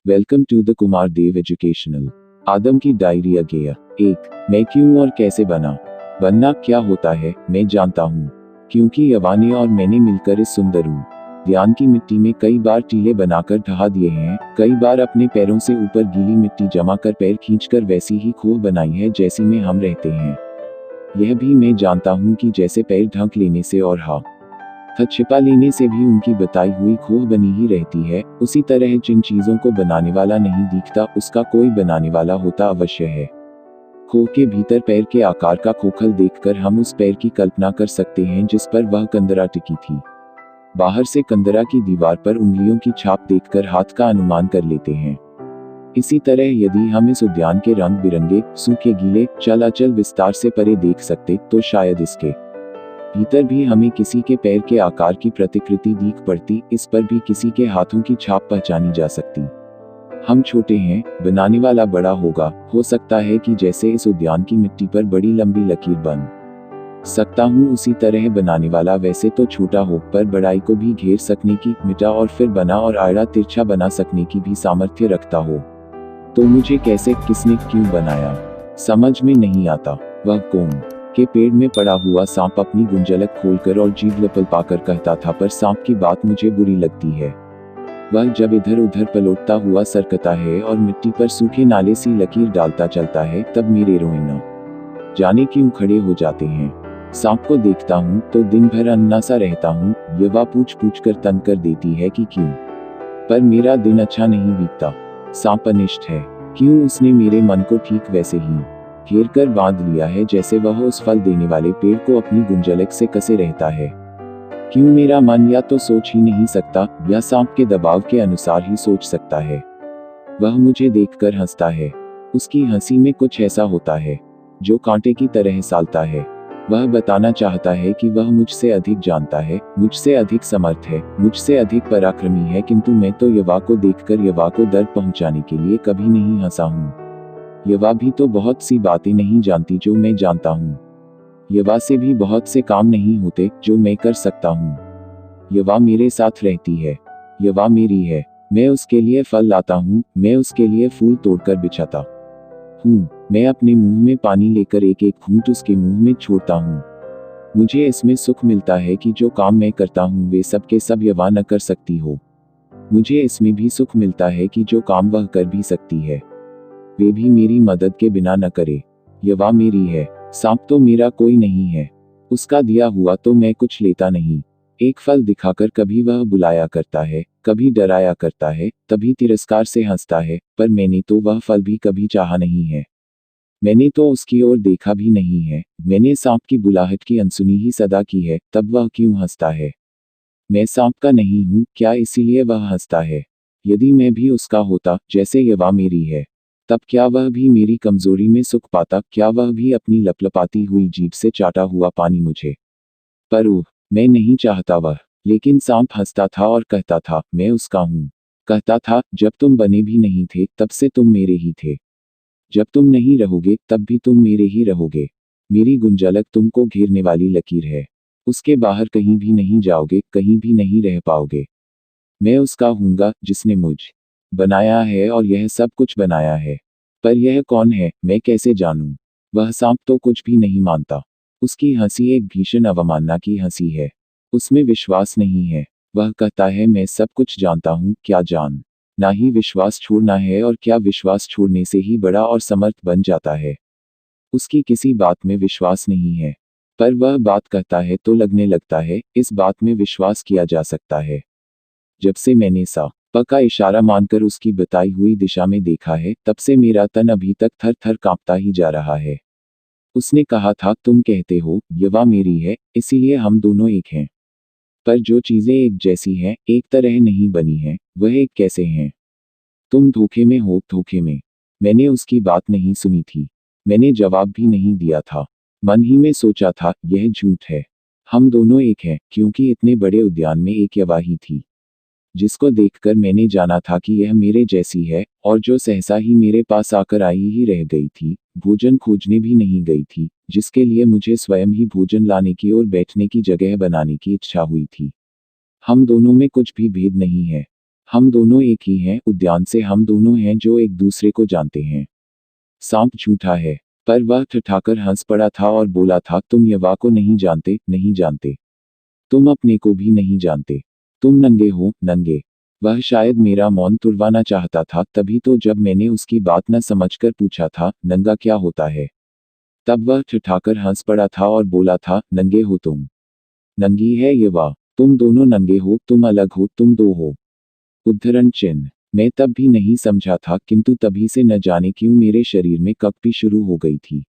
Welcome to the Kumar Dev educational. Adam की diary अगेयर। 1। मैं क्यों और कैसे बना। बनना क्या होता है मैं जानता हूँ, क्योंकि यवा ने और मैंने मिलकर इस सुंदर उद्यान की मिट्टी में कई बार टीले बनाकर ढहा दिए हैं। कई बार अपने पैरों से ऊपर गीली मिट्टी जमा कर पैर खींचकर वैसी ही खोह बनाई है जैसी में हम रहते हैं। यह भी मैं जानता हूँ कि जैसे पैर ढक लेने से और हाथ छिपा लेने से भी उनकी बताई हुई खोह बनी ही रहती है, उसी तरह जिन चीजों को बनाने वाला नहीं दिखता उसका कोई बनाने वाला होता अवश्य है। खोह के भीतर पैर के आकार का खोखल देखकर हम उस पैर की कल्पना कर सकते हैं जिस पर वह कंदरा टिकी थी। बाहर से कंदरा की दीवार पर उंगलियों की छाप देखकर हाथ का अनुमान कर लेते हैं। इसी तरह यदि हम इस उद्यान के रंग बिरंगे सूखे गीले चल अचल विस्तार से परे देख सकते तो शायद इसके भीतर भी हमें किसी के पैर के आकार की प्रतिकृति दिख पड़ती, इस पर भी किसी के हाथों की छाप पहचानी जा सकती। हम छोटे हैं, बनाने वाला बड़ा होगा, हो सकता है कि जैसे इस उद्यान की मिट्टी पर बड़ी लंबी लकीर बन सकता हूँ उसी तरह बनाने वाला वैसे तो छोटा हो पर बड़ाई को भी घेर सकने की, मिटा और फिर बना और आड़ा तिरछा बना सकने की भी सामर्थ्य रखता हो। तो मुझे कैसे किसने क्यों बनाया समझ में नहीं आता। वह कौन के पेड़ में पड़ा हुआ सांप अपनी गुंजलक खोलकर और जीभ लपलपाकर कहता था, पर सांप की बात मुझे बुरी लगती है। वह जब इधर उधर पलटता हुआ सरकता है और मिट्टी पर सूखे नाले सी लकीर डालता चलता है तब मेरे रोए न जाने क्यों खड़े हो जाते हैं। सांप को देखता हूँ तो दिन भर अन्ना सा रहता हूँ। यवा पूछ पूछ कर तंग कर देती है कि क्यों, पर मेरा दिन अच्छा नहीं बीतता। सांप अनिष्ट है, क्यों उसने मेरे मन को ठीक वैसे ही घेर कर बांध लिया है जैसे वह उस फल देने वाले पेड़ को अपनी गुंजलक से कसे रहता है। क्यों मेरा मन या तो सोच ही नहीं सकता या सांप के दबाव के अनुसार ही सोच सकता है। वह मुझे देखकर हंसता है, उसकी हंसी में कुछ ऐसा होता है जो कांटे की तरह सालता है। वह बताना चाहता है कि वह मुझसे अधिक जानता है, मुझसे अधिक समर्थ है, मुझसे अधिक पराक्रमी है, किंतु मैं तो यवा को देखकर यवा को दर्द पहुंचाने के लिए कभी नहीं हंसा हूँ। यवा भी तो बहुत सी बातें नहीं जानती जो मैं जानता हूँ। यवा से भी बहुत से काम नहीं होते जो मैं कर सकता हूँ। यवा मेरे साथ रहती है, यवा मेरी है। मैं उसके लिए फल लाता हूँ, मैं उसके लिए फूल तोड़कर बिछाता हूँ, मैं अपने मुंह में पानी लेकर एक एक घूंट उसके मुंह में छोड़ता हूँ। मुझे इसमें सुख मिलता है कि जो काम मैं करता हूँ वे सब के सब यवा न कर सकती हो। मुझे इसमें भी सुख मिलता है कि जो काम वह कर भी सकती है वे भी मेरी मदद के बिना न करे। यवा मेरी है, सांप तो मेरा कोई नहीं है, उसका दिया हुआ तो मैं कुछ लेता नहीं। एक फल दिखाकर कभी वह बुलाया करता है, कभी डराया करता है, तभी तिरस्कार से हंसता है, पर मैंने तो वह फल भी कभी चाहा नहीं है। मैंने तो उसकी ओर देखा भी नहीं है। मैंने सांप की बुलाहट की अनसुनी ही सदा की है, तब वह क्यों हंसता है। मैं सांप का नहीं हूँ क्या इसीलिए वह हंसता है। यदि मैं भी उसका होता जैसे यवा मेरी है, तब क्या वह भी मेरी कमजोरी में सुख पाता, क्या वह भी अपनी लपलपाती हुई जीभ से चाटा हुआ पानी मुझे पर मैं नहीं चाहता वह। लेकिन सांप हंसता था और कहता था, मैं उसका हूँ। कहता था, जब तुम बने भी नहीं थे तब से तुम मेरे ही थे, जब तुम नहीं रहोगे तब भी तुम मेरे ही रहोगे। मेरी गुंजलक तुमको घेरने वाली लकीर है, उसके बाहर कहीं भी नहीं जाओगे, कहीं भी नहीं रह पाओगे। मैं उसका हूँगा जिसने मुझ बनाया है और यह सब कुछ बनाया है। पर यह कौन है मैं कैसे जानूं। वह सांप तो कुछ भी नहीं मानता। उसकी हंसी एक भीषण अवमानना की हंसी है, उसमें विश्वास नहीं है। वह कहता है, मैं सब कुछ जानता हूँ, क्या जान ना ही विश्वास छोड़ना है और क्या विश्वास छोड़ने से ही बड़ा और समर्थ बन जाता है। उसकी किसी बात में विश्वास नहीं है, पर वह बात कहता है तो लगने लगता है इस बात में विश्वास किया जा सकता है। जब से मैंने सा का इशारा मानकर उसकी बताई हुई दिशा में देखा है तब से मेरा तन अभी तक थर थर कांपता ही जा रहा है। उसने कहा था, तुम कहते हो यवा मेरी है इसीलिए हम दोनों एक हैं, पर जो चीजें एक जैसी हैं एक तरह नहीं बनी हैं वह एक कैसे हैं। तुम धोखे में हो, धोखे में। मैंने उसकी बात नहीं सुनी थी, मैंने जवाब भी नहीं दिया था। मन ही में सोचा था, यह झूठ है, हम दोनों एक हैं, क्योंकि इतने बड़े उद्यान में एक यवा ही थी जिसको देखकर मैंने जाना था कि यह मेरे जैसी है, और जो सहसा ही मेरे पास आकर आई ही रह गई थी, भोजन खोजने भी नहीं गई थी, जिसके लिए मुझे स्वयं ही भोजन लाने की और बैठने की जगह बनाने की इच्छा हुई थी। हम दोनों में कुछ भी भेद नहीं है। हम दोनों एक ही हैं, उद्यान से हम दोनों हैं जो एक दूसरे को जानते हैं। सांप झूठा है। पर वह ठठाकर हंस पड़ा था और बोला था, तुम यवा को नहीं जानते, नहीं जानते। तुम अपने को भी नहीं जानते। तुम नंगे हो, नंगे। वह शायद मेरा मौन तुड़वाना चाहता था, तभी तो जब मैंने उसकी बात न समझकर पूछा था, नंगा क्या होता है, तब वह ठठाकर हंस पड़ा था और बोला था, नंगे हो तुम। नंगी है यवा। तुम दोनों नंगे हो, तुम अलग हो, तुम दो हो। उद्धरण चिन्ह। मैं तब भी नहीं समझा था, किंतु तभी से न जाने क्यों मेरे शरीर में कंपी शुरू हो गई थी।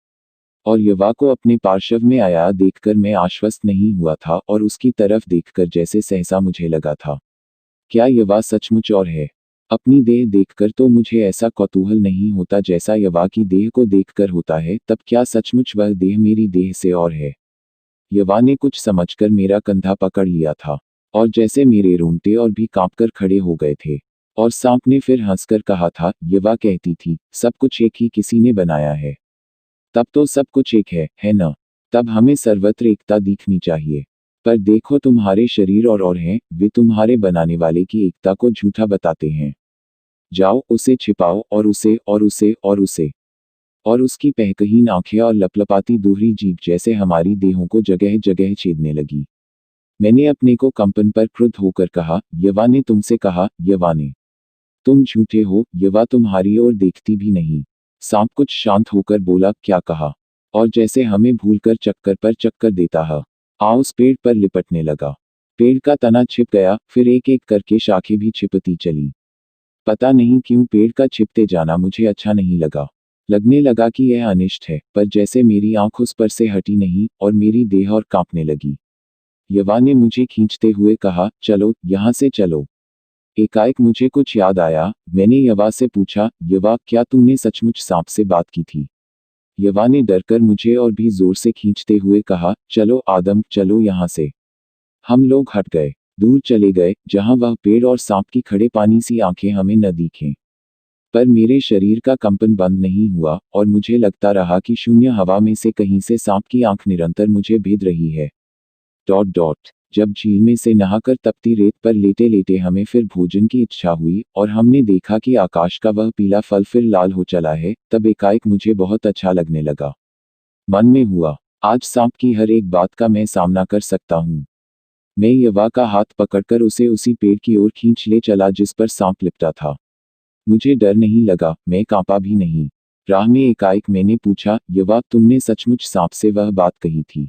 और यवा को अपने पार्श्व में आया देखकर मैं आश्वस्त नहीं हुआ था और उसकी तरफ देखकर जैसे सहसा मुझे लगा था, क्या यवा सचमुच और है? अपनी देह देखकर तो मुझे ऐसा कौतूहल नहीं होता जैसा यवा की देह को देखकर होता है, तब क्या सचमुच वह देह मेरी देह से और है? यवा ने कुछ समझकर मेरा कंधा पकड़ लिया था और जैसे मेरे रोंगटे और भी कांपकर खड़े हो गए थे। और सांप ने फिर हंसकर कहा था, यवा कहती थी, सब कुछ एक ही किसी ने बनाया है। तब तो सब कुछ एक है न? तब हमें सर्वत्र एकता दिखनी चाहिए। पर देखो तुम्हारे शरीर और हैं, वे तुम्हारे बनाने वाले की एकता को झूठा बताते हैं। जाओ उसे छिपाओ और उसे और उसे और उसे। और उसकी पहकहीन आंखें और लपलपाती दोहरी जीभ जैसे हमारी देहों को जगह जगह छेदने लगी। मैंने अपने को कंपन पर क्रुद्ध होकर कहा, यवा ने तुमसे कहा, यवा ने। तुम झूठे हो, यवा तुम्हारी ओर देखती भी नहीं। सांप कुछ शांत होकर बोला, क्या कहा? और जैसे हमें भूलकर चक्कर पर चक्कर देता है, उस पेड़ पर लिपटने लगा। पेड़ का तना छिप गया, फिर एक एक करके शाखें भी छिपती चली। पता नहीं क्यों पेड़ का छिपते जाना मुझे अच्छा नहीं लगा। लगने लगा कि यह अनिष्ट है, पर जैसे मेरी आंख उस पर से हटी नहीं और मेरी देह और कांपने लगी। यवा ने मुझे खींचते हुए कहा, चलो, यहाँ से चलो। एकाएक मुझे कुछ याद आया। मैंने यवा से पूछा, यवा, क्या तूने सचमुच सांप से बात की थी? यवा ने डरकर मुझे और भी जोर से खींचते हुए कहा, चलो आदम, चलो यहाँ से। हम लोग हट गए, दूर चले गए, जहाँ वह पेड़ और सांप की खड़े पानी सी आंखें हमें न दिखें। पर मेरे शरीर का कंपन बंद नहीं हुआ और मुझे लगता रहा कि शून्य हवा में से कहीं से सांप की आंख निरंतर मुझे भेद रही है। Dot dot. जब झील में से नहाकर तपती रेत पर लेटे लेटे हमें फिर भोजन की इच्छा हुई और हमने देखा कि आकाश का वह पीला फल फिर लाल हो चला है, तब एकाएक मुझे बहुत अच्छा लगने लगा। मन में हुआ, आज सांप की हर एक बात का मैं सामना कर सकता हूँ। मैं यवा का हाथ पकड़कर उसे उसी पेड़ की ओर खींच ले चला जिस पर सांप लिपटा था। मुझे डर नहीं लगा, मैं कांपा भी नहीं। राह में एकाएक मैंने पूछा, यवा, तुमने सचमुच सांप से वह बात कही थी?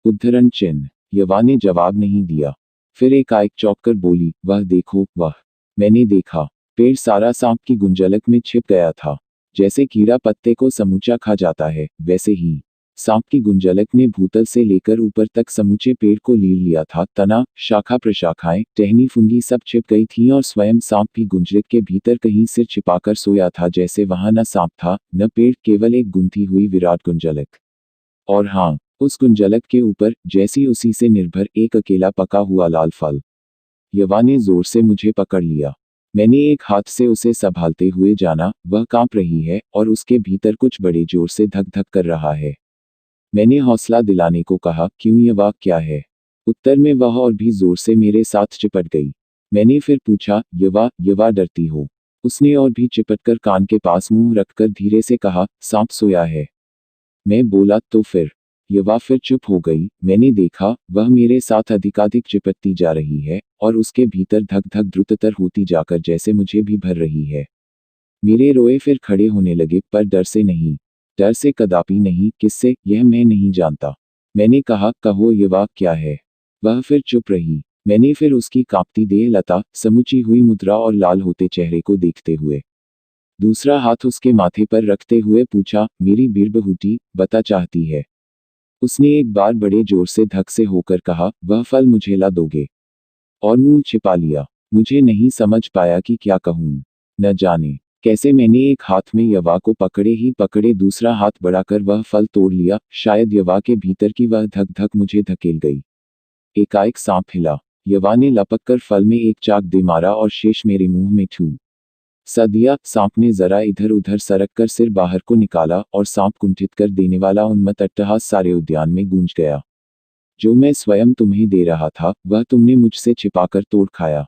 उद्धरण चिन्ह। यवा ने जवाब नहीं दिया। फिर एकाएक चौंककर बोली, वह देखो, वह। मैंने देखा। पेड़ सारा सांप की गुंजलक में छिप गया था। जैसे कीड़ा पत्ते को समूचा खा जाता है, वैसे ही सांप की गुंजलक ने भूतल से लेकर ऊपर तक समूचे पेड़ को लील लिया था। तना, शाखा प्रशाखाएं, टहनी फुंगी सब छिप गई थीं और स्वयं सांप भी गुंजलक के भीतर कहीं सिर छिपाकर सोया था, जैसे वहां न सांप था न पेड़, केवल एक गुंथी हुई विराट गुंजलक। और हाँ, उस गुंजलक के ऊपर, जैसी उसी से निर्भर, एक अकेला पका हुआ लाल फल। यवा ने जोर से मुझे पकड़ लिया। मैंने एक हाथ से उसे संभालते हुए जाना, वह कांप रही है और उसके भीतर कुछ बड़े जोर से धक धक कर रहा है। मैंने हौसला दिलाने को कहा, क्यों यवा, क्या है? उत्तर में वह और भी जोर से मेरे साथ चिपट गई। मैंने फिर पूछा, यवा, यवा डरती हो? उसने और भी चिपटकर कान के पास मुंह रखकर धीरे से कहा, सांप सोया है। मैं बोला, तो फिर? यवा फिर चुप हो गई। मैंने देखा, वह मेरे साथ अधिकाधिक चिपटती जा रही है और उसके भीतर धक धक द्रुततर होती जाकर जैसे मुझे भी भर रही है। मेरे रोए फिर खड़े होने लगे, पर डर से नहीं। डर से कदापि नहीं, किससे, यह मैं नहीं जानता। मैंने कहा, कहो यवा, क्या है? वह फिर चुप रही। मैंने फिर उसकी कांपती देह लता, समूची हुई मुद्रा और लाल होते चेहरे को देखते हुए दूसरा हाथ उसके माथे पर रखते हुए पूछा, मेरी बीरबहूटी, बता चाहती है? उसने एक बार बड़े जोर से धक से होकर कहा, वह फल मुझे ला दोगे? और मुंह छिपा लिया। मुझे नहीं समझ पाया कि क्या कहूँ। न जाने कैसे मैंने एक हाथ में यवा को पकड़े ही पकड़े दूसरा हाथ बढ़ाकर वह फल तोड़ लिया। शायद यवा के भीतर की वह धक धक मुझे धकेल गई। एकाएक सांप हिला। यवा ने लपक कर फल में एक चाक दे मारा और शेष मेरे मुंह में छू सा दिया। सांप ने जरा इधर उधर सरक कर सिर बाहर को निकाला और सांप कुंठित कर देने वाला उन्मत्त अट्टहास सारे उद्यान में गूंज गया। जो मैं स्वयं तुम्हें दे रहा था, वह तुमने मुझसे छिपाकर तोड़ खाया।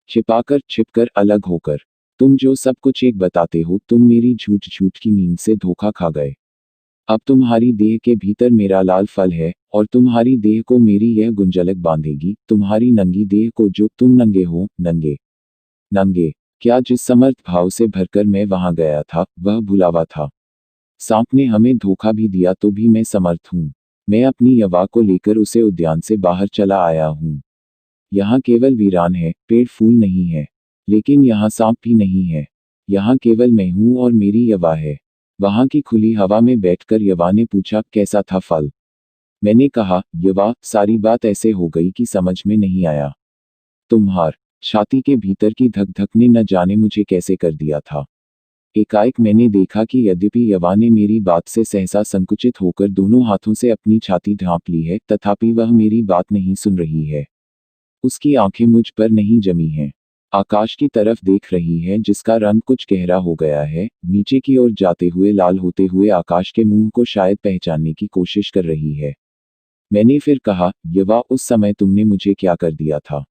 छिपाकर छिपकर अलग होकर। तुम जो सब कुछ एक बताते हो, तुम मेरी झूठ झूठ की नींद से धोखा खा गए। अब तुम्हारी देह के भीतर मेरा लाल फल है, और तुम्हारी देह को मेरी यह गुंजलक बांधेगी, तुम्हारी नंगी देह को जो तुम नंगे हो, नंगे नंगे। क्या जिस समर्थ भाव से भरकर मैं वहां गया था, वह भुलावा था। सांप ने हमें धोखा भी दिया तो भी मैं समर्थ हूँ। मैं अपनी यवा को लेकर उसे उद्यान से बाहर चला आया हूँ। यहाँ केवल वीरान है, पेड़ फूल नहीं है। लेकिन यहाँ सांप भी नहीं है। यहाँ केवल मैं हूँ और मेरी यवा है। वहां की खुली हवा में बैठकर यवा ने पूछा, कैसा था फल? मैंने कहा, यवा, सारी बात ऐसे हो गई कि समझ में नहीं आया। तुम्हार छाती के भीतर की धक धक ने न जाने मुझे कैसे कर दिया था। एकाएक मैंने देखा कि यद्यपि यवा ने मेरी बात से सहसा संकुचित होकर दोनों हाथों से अपनी छाती ढांप ली है, तथापि वह मेरी बात नहीं सुन रही है। उसकी आंखें मुझ पर नहीं जमी हैं। आकाश की तरफ देख रही है, जिसका रंग कुछ गहरा हो गया है, नीचे की ओर जाते हुए लाल होते हुए आकाश के मुंह को शायद पहचानने की कोशिश कर रही है। मैंने फिर कहा, यवा, उस समय तुमने मुझे क्या कर दिया था?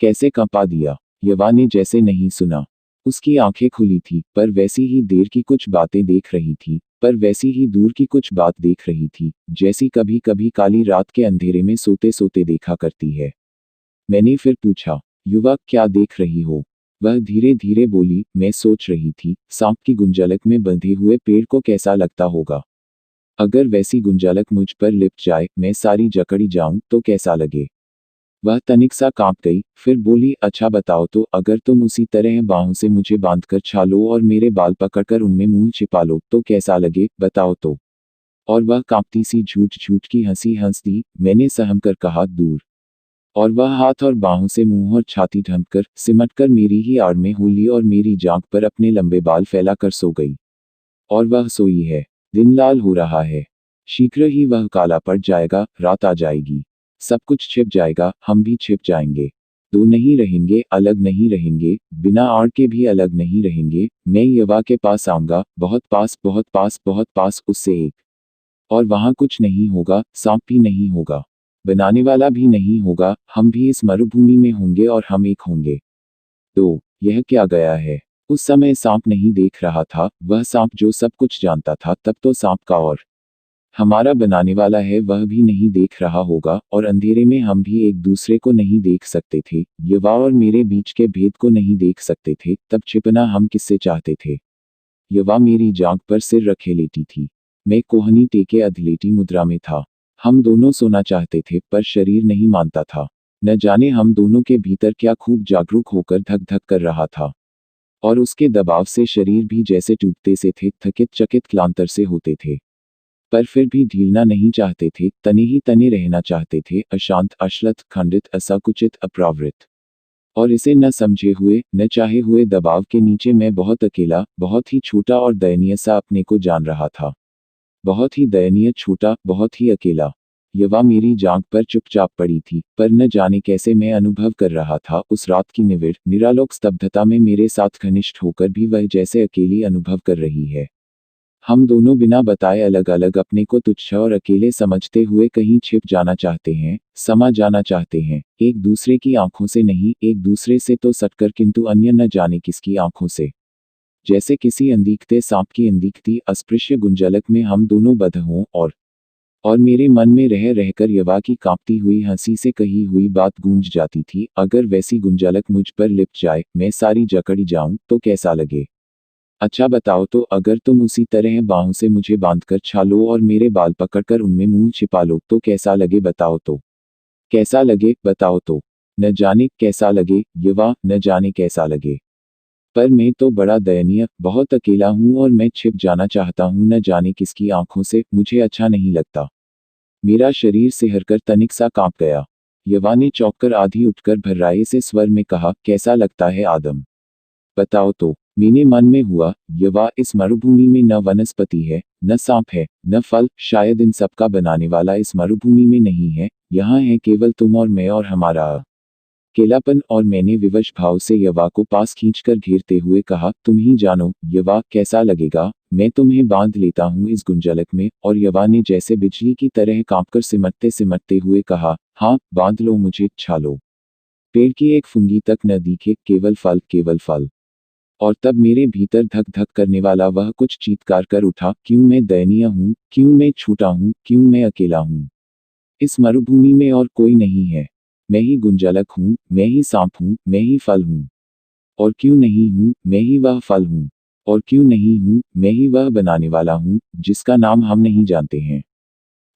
कैसे कंपा दिया? यवा ने जैसे नहीं सुना। उसकी आंखें खुली थी, पर वैसी ही देर की कुछ बातें देख रही थी, पर वैसी ही दूर की कुछ बात देख रही थी, जैसी कभी कभी काली रात के अंधेरे में सोते सोते देखा करती है। मैंने फिर पूछा, युवा, क्या देख रही हो? वह धीरे धीरे बोली, मैं सोच रही थी, सांप की गुंजलक में बंधे हुए पेड़ को कैसा लगता होगा। अगर वैसी गुंजलक मुझ पर लिपट जाए, मैं सारी जकड़ी जाऊं, तो कैसा लगे। वह तनिक सा कांप गई, फिर बोली, अच्छा बताओ तो, अगर तुम उसी तरह बाहों से मुझे बांधकर छालो और मेरे बाल पकड़कर उनमें मुंह छिपा लो, तो कैसा लगे, बताओ तो। और वह कांपती सी झूठ झूठ की हंसी हंस दी। मैंने सहम कर कहा, दूर। और वह हाथ और बाहों से मुंह और छाती ढंककर सिमटकर मेरी ही आड़ में हो ली और मेरी जांघ पर अपने लंबे बाल फैलाकर सो गई। और वह सोई है। दिन लाल हो रहा है। शीघ्र ही वह काला पड़ जाएगा, रात आ जाएगी। सब कुछ छिप जाएगा, हम भी छिप जाएंगे। दो नहीं रहेंगे, अलग नहीं रहेंगे, बिना आड़ के भी अलग नहीं रहेंगे। मैं यवा के पास आऊंगा, बहुत पास, बहुत पास, बहुत पास, उससे एक। और वहां कुछ नहीं होगा, सांप भी नहीं होगा, बनाने वाला भी नहीं होगा, हम भी इस मरुभूमि में होंगे और हम एक होंगे। तो यह क्या गया है? उस समय सांप नहीं देख रहा था, वह सांप जो सब कुछ जानता था, तब तो सांप का और हमारा बनाने वाला है वह भी नहीं देख रहा होगा, और अंधेरे में हम भी एक दूसरे को नहीं देख सकते थे, युवा और मेरे बीच के भेद को नहीं देख सकते थे। तब छिपना हम किससे चाहते थे? युवा मेरी जांघ पर सिर रखे लेटी थी। मैं कोहनी टेके अधलेटी मुद्रा में था। हम दोनों सोना चाहते थे, पर शरीर नहीं मानता था। न जाने हम दोनों के भीतर क्या खूब जागरूक होकर धक धक कर रहा था। और उसके दबाव से शरीर भी जैसे टूटते से थे, थकित चकित क्लांतर से होते थे। पर फिर भी ढीलना नहीं चाहते थे, तने ही तने रहना चाहते थे, अशांत, अश्लथ, खंडित, असकुचित, अप्रावृत। और इसे न समझे हुए, न चाहे हुए दबाव के नीचे मैं बहुत अकेला, बहुत ही छोटा और दयनीय सा अपने को जान रहा था। बहुत ही दयनीय, छोटा, बहुत ही अकेला। यवा मेरी जांघ पर चुपचाप पड़ी थी, पर न जाने कैसे मैं अनुभव कर रहा था, उस रात की निविड़, निरालोक स्तब्धता में मेरे साथ घनिष्ठ होकर भी वह जैसे अकेली अनुभव कर रही है। हम दोनों बिना बताए अलग अलग अपने को तुच्छ और अकेले समझते हुए कहीं छिप जाना चाहते हैं, समा जाना चाहते हैं, एक दूसरे की आंखों से नहीं, एक दूसरे से तो सटकर, किंतु अन्य न जाने किसकी आंखों से। जैसे किसी अनदीखते सांप की अनदीखती अस्पृश्य गुंजलक में हम दोनों बंध हों, और मेरे मन में रह रहकर यवा की कांपती हुई हंसी से कही हुई बात गूंज जाती थी, अगर वैसी गुंजलक मुझ पर लिपट जाए, मैं सारी जकड़ी जाऊं, तो कैसा लगे। अच्छा बताओ तो, अगर तुम उसी तरह बाहों से मुझे बांधकर छालो और मेरे बाल पकड़कर उनमें मुंह छिपा लो, तो कैसा लगे, बताओ तो। कैसा लगे, बताओ तो। न जाने कैसा लगे, युवा, न जाने कैसा लगे। पर मैं तो बड़ा दयनीय, बहुत अकेला हूँ और मैं छिप जाना चाहता हूँ, न जाने किसकी आंखों से, मुझे अच्छा नहीं लगता। मेरा शरीर सिहरकर तनिक सा कांप गया। युवा ने चौंककर आधी उठकर भर्राए से स्वर में कहा, कैसा लगता है आदम? बताओ तो। मेरे मन में हुआ, यवा, इस मरुभूमि में न वनस्पति है, न सांप है, न फल, शायद इन सब का बनाने वाला इस मरुभूमि में नहीं है। यहाँ है केवल तुम और मैं और हमारा अकेलापन। और मैंने विवश भाव से यवा को पास खींचकर घेरते हुए कहा, तुम ही जानो, यवा, कैसा लगेगा, मैं तुम्हें बांध लेता हूँ इस गुंजलक में। और यवा ने जैसे बिजली की तरह कांपकर सिमटते सिमटते हुए कहा, हाँ, बांध लो मुझे, छालो। पेड़ की एक फुंगी तक न दिखे, केवल फल, केवल फल। और तब मेरे भीतर धक धक करने वाला वह कुछ चीत्कार कर उठा, क्यों मैं दयनीय हूँ, क्यों मैं छूटा हूँ, क्यों मैं अकेला हूँ। इस मरुभूमि में और कोई नहीं है। मैं ही गुंजालक हूँ, मैं ही सांप हूँ, मैं ही फल हूँ। और क्यों नहीं हूँ, मैं ही वह फल हूँ। और क्यों नहीं हूँ, मैं ही वह बनाने वाला हूँ, जिसका नाम हम नहीं जानते हैं।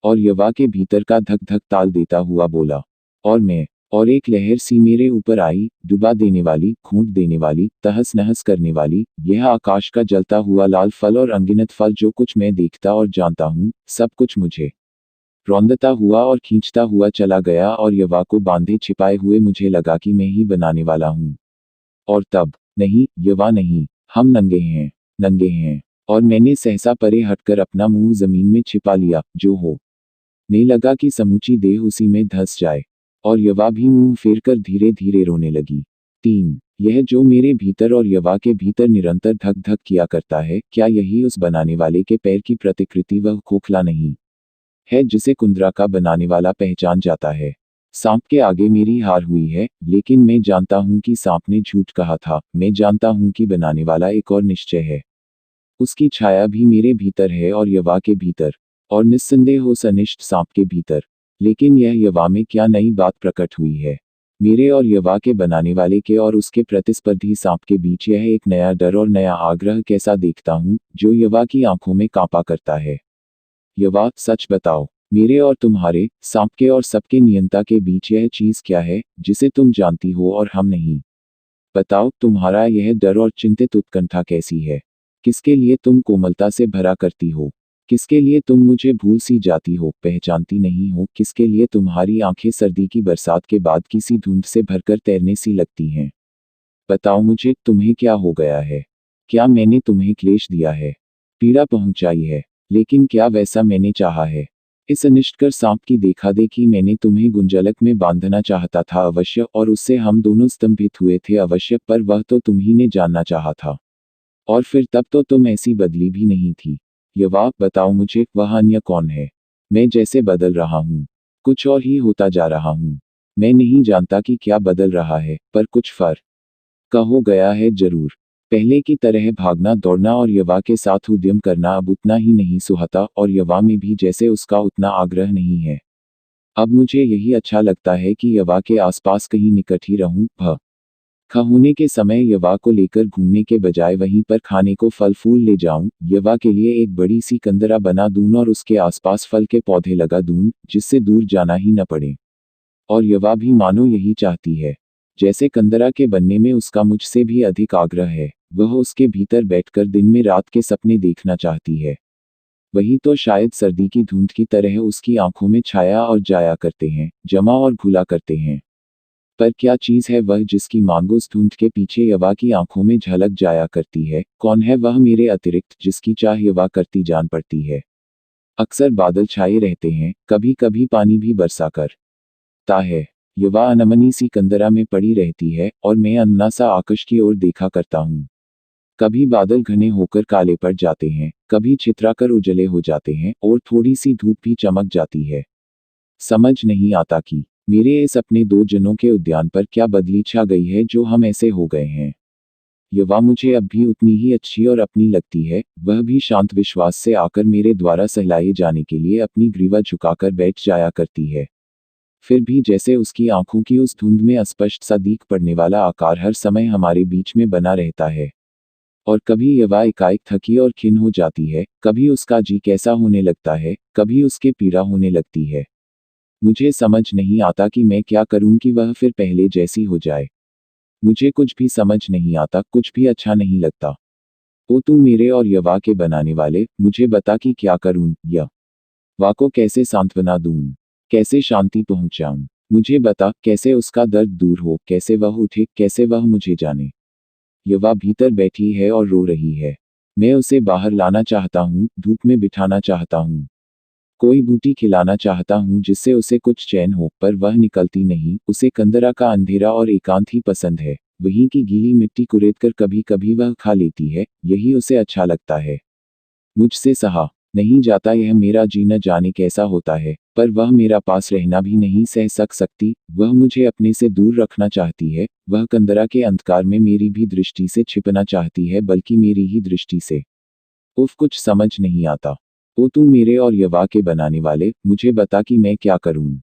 और यवा के भीतर का धक धक ताल देता हुआ बोला, और मैं, और एक लहर सी मेरे ऊपर आई, डुबा देने वाली, खूंट देने वाली, तहस नहस करने वाली, यह आकाश का जलता हुआ लाल फल और अनगिनत फल जो कुछ मैं देखता और जानता हूँ, सब कुछ मुझे रौंदता हुआ और खींचता हुआ चला गया, और यवा को बांधे छिपाए हुए मुझे लगा कि मैं ही बनाने वाला हूँ। और तब, नहीं, यवा नहीं, हम नंगे हैं, नंगे हैं। और मैंने सहसा परे हटकर अपना मुंह जमीन में छिपा लिया, जो हो ने लगा कि समूची देह उसी में धंस जाए। और यवा भी मुंह फेरकर धीरे धीरे रोने लगी। 3. यह जो मेरे भीतर और यवा के भीतर निरंतर धक धक किया करता है, क्या यही उस बनाने वाले के पैर की प्रतिकृति वह खोखला नहीं है जिसे कुंद्रा का बनाने वाला पहचान जाता है। सांप के आगे मेरी हार हुई है, लेकिन मैं जानता हूं कि सांप ने झूठ कहा था। मैं जानता हूं कि बनाने वाला एक और निश्चय है। उसकी छाया भी मेरे भीतर है और यवा के भीतर, और निस्संदेह उस अनिष्ट सांप के भीतर। लेकिन यह यवा में क्या नई बात प्रकट हुई है। मेरे और यवा के बनाने वाले के और उसके प्रतिस्पर्धी सांप के बीच यह एक नया डर और नया आग्रह कैसा देखता हूं, जो यवा की आंखों में कांपा करता है। यवा, सच बताओ, मेरे और तुम्हारे, सांप के और सबके नियंता के बीच यह चीज क्या है, जिसे तुम जानती हो और हम नहीं। बताओ, तुम्हारा यह डर और चिंतित उत्कंठा कैसी है। किसके लिए तुम कोमलता से भरा करती हो। किसके लिए तुम मुझे भूल सी जाती हो, पहचानती नहीं हो। किसके लिए तुम्हारी आंखें सर्दी की बरसात के बाद किसी धुंध से भरकर तैरने सी लगती हैं। बताओ मुझे, तुम्हें क्या हो गया है। क्या मैंने तुम्हें क्लेश दिया है, पीड़ा पहुंचाई है। लेकिन क्या वैसा मैंने चाहा है। इस अनिष्टकर सांप की देखा देखी मैंने तुम्हें गुंजलक में बांधना चाहता था अवश्य, और उससे हम दोनों स्तंभित हुए थे अवश्य, पर वह तो तुम ही ने जानना चाहा था। और फिर तब तो तुम ऐसी बदली भी नहीं थी। यवा, बताओ मुझे, वह अन्य कौन है। मैं जैसे बदल रहा हूँ, कुछ और ही होता जा रहा हूँ। मैं नहीं जानता कि क्या बदल रहा है, पर कुछ फर्क का हो गया है जरूर। पहले की तरह भागना दौड़ना और यवा के साथ उद्यम करना अब उतना ही नहीं सुहाता, और यवा में भी जैसे उसका उतना आग्रह नहीं है। अब मुझे यही अच्छा लगता है कि यवा के आसपास कहीं निकट ही रहूं। होने के समय यवा को लेकर घूमने के बजाय वहीं पर खाने को फल फूल ले जाऊं, यवा के लिए एक बड़ी सी कंदरा बना दूं और उसके आसपास फल के पौधे लगा दूं, जिससे दूर जाना ही न पड़े। और यवा भी मानो यही चाहती है। जैसे कंदरा के बनने में उसका मुझसे भी अधिक आग्रह है, वह उसके भीतर बैठकर दिन में रात के सपने देखना चाहती है। वही तो शायद सर्दी की धुंध की तरह उसकी आंखों में छाया और जाया करते हैं, जमा और घुला करते हैं। पर क्या चीज है वह जिसकी मांग उस धुंध के पीछे यवा की आंखों में झलक जाया करती है। कौन है वह मेरे अतिरिक्त जिसकी चाह यवा करती जान पड़ती है। अक्सर बादल छाए रहते हैं, कभी कभी पानी भी बरसा करता है। यवा अनमनी सी कंदरा में पड़ी रहती है, और मैं अन्ना सा आकाश की ओर देखा करता हूँ। कभी बादल घने होकर काले पड़ जाते हैं, कभी छितराकर उजले हो जाते हैं, और थोड़ी सी धूप भी चमक जाती है। समझ नहीं आता कि मेरे इस अपने दो जनों के उद्यान पर क्या बदली छा गई है जो हम ऐसे हो गए हैं। यवा मुझे अब भी उतनी ही अच्छी और अपनी लगती है। वह भी शांत विश्वास से आकर मेरे द्वारा सहलाए जाने के लिए अपनी ग्रीवा झुकाकर बैठ जाया करती है। फिर भी जैसे उसकी आंखों की उस धुंध में अस्पष्ट सा दीख पड़ने वाला आकार हर समय हमारे बीच में बना रहता है। और कभी यवा एकाएक थकी और खिन्न हो जाती है, कभी उसका जी कैसा होने लगता है, कभी उसके पीड़ा होने लगती है। मुझे समझ नहीं आता कि मैं क्या करूं कि वह फिर पहले जैसी हो जाए। मुझे कुछ भी समझ नहीं आता, कुछ भी अच्छा नहीं लगता। ओ तू मेरे और यवा के बनाने वाले, मुझे बता कि क्या करूं। यवा को कैसे सांत्वना दूं, कैसे शांति पहुंचाऊं। मुझे बता, कैसे उसका दर्द दूर हो, कैसे वह उठे, कैसे वह मुझे जाने। यवा भीतर बैठी है और रो रही है। मैं उसे बाहर लाना चाहता हूँ, धूप में बिठाना चाहता हूँ, कोई बूटी खिलाना चाहता हूँ जिससे उसे कुछ चैन हो, पर वह निकलती नहीं। उसे कंदरा का अंधेरा और एकांत ही पसंद है। वहीं की गीली मिट्टी कुरेदकर कभी कभी वह खा लेती है, यही उसे अच्छा लगता है। मुझसे सहा नहीं जाता, यह मेरा जी न जाने कैसा होता है, पर वह मेरा पास रहना भी नहीं सह सकती, वह मुझे अपने से दूर रखना चाहती है, वह कंदरा के अंधकार में मेरी भी दृष्टि से छिपना चाहती है, बल्कि मेरी ही दृष्टि से। उफ, कुछ समझ नहीं आता। ओ तू मेरे और यवा के बनाने वाले, मुझे बता कि मैं क्या करूं।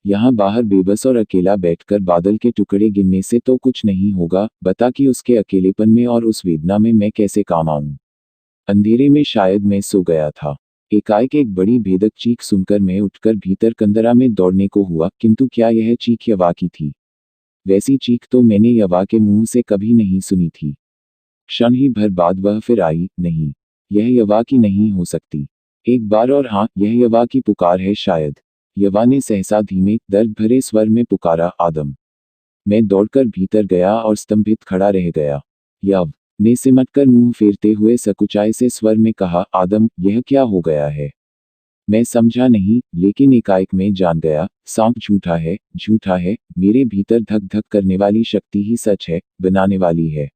यहाँ बाहर बेबस और अकेला बैठकर बादल के टुकड़े गिनने से तो कुछ नहीं होगा, बता कि उसके अकेलेपन में और उस वेदना में मैं कैसे काम आऊं। अंधेरे में शायद मैं सो गया था। एकाएक एक बड़ी भेदक चीख सुनकर मैं उठकर भीतर कंदरा में दौड़ने को हुआ, किंतु क्या यह चीख यवा की थी? वैसी चीख तो मैंने यवा के मुंह से कभी नहीं सुनी थी। क्षण ही भर बाद वह फिर आई, नहीं, यह यवा की नहीं हो सकती। एक बार और, हाँ, यह यवा की पुकार है शायद। यवा ने सहसा धीमे, दर्द भरे स्वर में पुकारा, आदम। मैं दौड़कर भीतर गया और स्तंभित खड़ा रह गया। यव ने सिमटकर मुंह फेरते हुए सकुचाए से स्वर में कहा, आदम, यह क्या हो गया है? मैं समझा नहीं, लेकिन एकाएक मैं जान गया, सांप झूठा है, झूठा है, मेरे भीतर धक धक करने वाली शक्ति ही सच है, बनाने वाली है।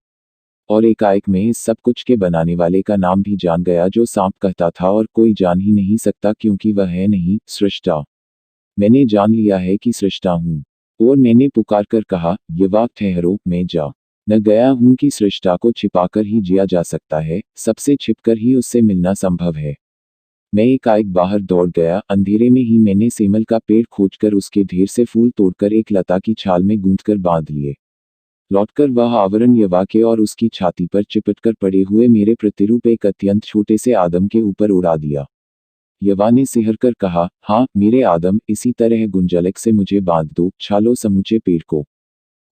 और एकाएक मैं इस सब कुछ के बनाने वाले का नाम भी जान गया जो सांप कहता था और कोई जान ही नहीं सकता क्योंकि वह है नहीं, सृष्टा। मैंने जान लिया है कि सृष्टा हूँ। और मैंने पुकार कर कहा, यवा ठहरो, मैं जा न गया हूँ कि सृष्टा को छिपाकर ही जिया जा सकता है, सबसे छिपकर ही उससे मिलना संभव है। मैं एकाएक बाहर दौड़ गया, अंधेरे में ही मैंने सेमल का पेड़ खोजकर उसके ढेर से फूल तोड़कर एक लता की छाल में गूंथकर बांध लिए। लौटकर वह आवरण यवा के और उसकी छाती पर चिपटकर पड़े हुए मेरे प्रतिरूप एक अत्यंत छोटे से आदम के ऊपर उड़ा दिया। यवा ने सिहरकर कहा, हाँ मेरे आदम, इसी तरह गुंजलक से मुझे बांध दो, छालो समूचे पेड़ को,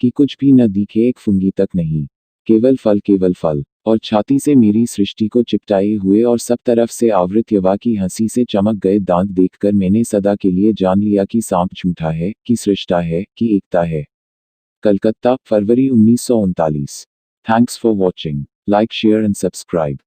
कि कुछ भी न दिखे, एक फुंगी तक नहीं, केवल फल, केवल फल। और छाती से मेरी सृष्टि को चिपटाए हुए और सब तरफ से आवृत यवा की हंसी से चमक गए दांत देखकर मैंने सदा के लिए जान लिया कि सांप झूठा है, कि सृष्टा है, कि एकता है। कलकत्ता, फरवरी 1939। Thanks for watching. Like, share and subscribe.